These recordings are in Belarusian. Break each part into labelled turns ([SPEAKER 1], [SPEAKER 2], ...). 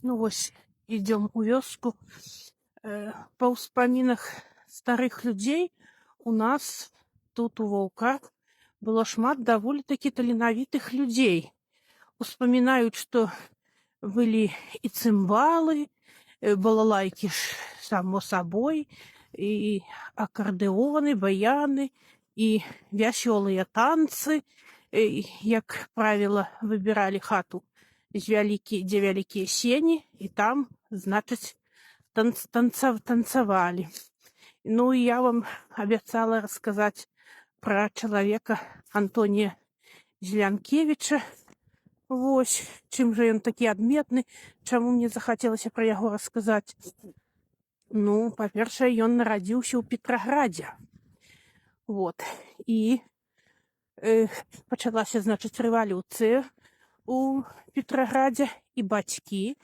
[SPEAKER 1] Ну вось ідём у вёску. Па ўспамінах старых людзей у нас тут у Ваўках было шмат даволі такі таленавітых людзей. Успамінаюць, што былі і цымбалы, балалайкі ж само сабой, і акардэоны, баяны, і вясёлыя танцы. Як правіла, выбіралі хату, дзе вялікія сені, і там, значыць, танцавалі. Ну, і я вам абяцала расказаць пра чалавека Антонія Зелянкевіча. Вось, чым жа ён такі адметны, чаму мне захацелася пра яго расказаць. Ну, па-першае, ён нарадзіўся ў Петраградзе. Вот. І пачалася, значыць, рэвалюцыя у Петраградзе, і бацькі,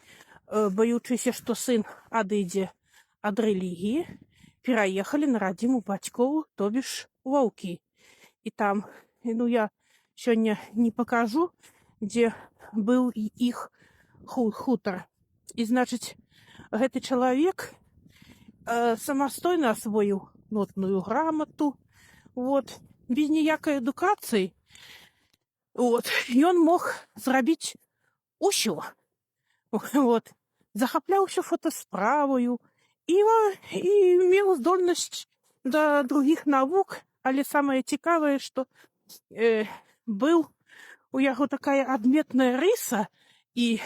[SPEAKER 1] баючыся, што сын адыдзе ад рэлігіі, пераехалі на радзіму бацькоў, то бишь у Ваўкі. І там, ну, я сёння не пакажу, дзе быў іх хутар. І, значыць, гэты чалавек самастойна асвоіў нотную грамату, вот, без ніякай адукацыі. Вот, ён мог зрабіць усё. Вот, захапляўся фотасправаю і меў здольнасць да другіх навук, але самае цікавае, што быў у яго такая адметная рыса і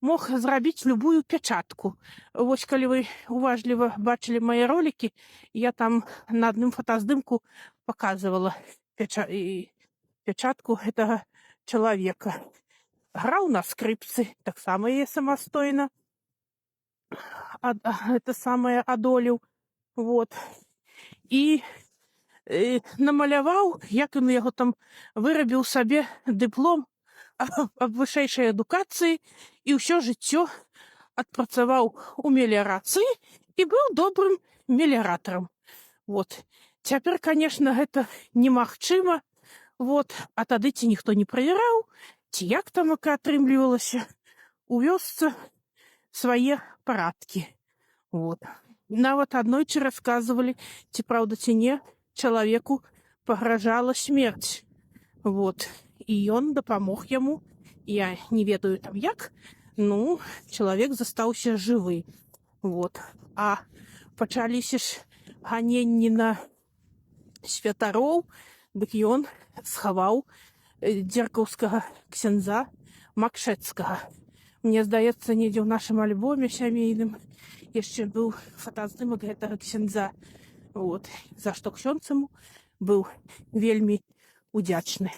[SPEAKER 1] мог зрабіць любую пячатку. Вось, калі вы уважліва бачылі мае ролікі, я там на адным фотаздымку показывала пячатку гэтага чалавека. Граў на скрыпцы, таксама яе самастойна. Это самае адолеў. Вот. І намаляваў, як ён яго там вырабіў сабе дыплом аб вышэйшай адукацыі, і ўсё жыццё адпрацаваў у меліярацыі і быў добрым меліяратарам. Вот. Цяпер, конечно, гэта немагчыма. Вот. А тады ці ніхто не правяраў, ці як там атрымлівалася, у вёсцы свае парадкі. Вот. Нават аднойчы расказвалі, ці праўда, ці не, чалавеку пагражала смерць. Вот. І ён дапамог яму. Я не ведаю там як, ну, чалавек застаўся жывы. Вот. А пачаліся ж ганенні на святароў, дык ён схаваў дзеркаўскага ксяндза Макшэцкага. Мне здаецца, недзе ў нашым альбоме сямейным яшчэ быў фотаздымак гэтага ксяндза. Вот. За што ксёндз яму быў вельмі удзячны.